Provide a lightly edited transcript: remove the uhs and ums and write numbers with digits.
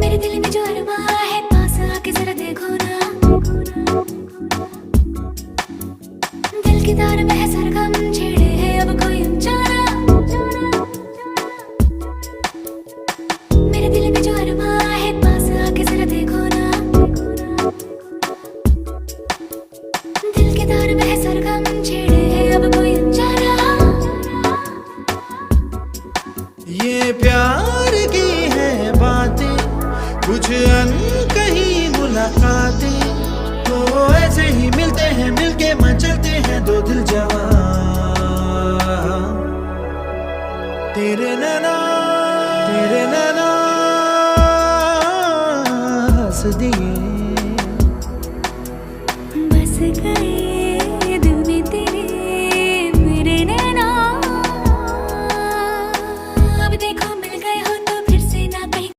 मेरे दिल में जो अरमा है पास आके जरा देखो ना, दिल की तार में है सरगम छेड़े है अब कोई ऊंचा ना। मेरे दिल में जो अरमा है पास आके जरा देखो ना, दिल की तार में है सरगम छेड़े है अब कोई ऊंचा ना। ये प्यार की है बातें, कुछ अनकही मुलाकातें, तो ऐसे ही मिलते हैं, मिलके मचलते हैं दो दिल जवां। तेरे नैना हंस दिए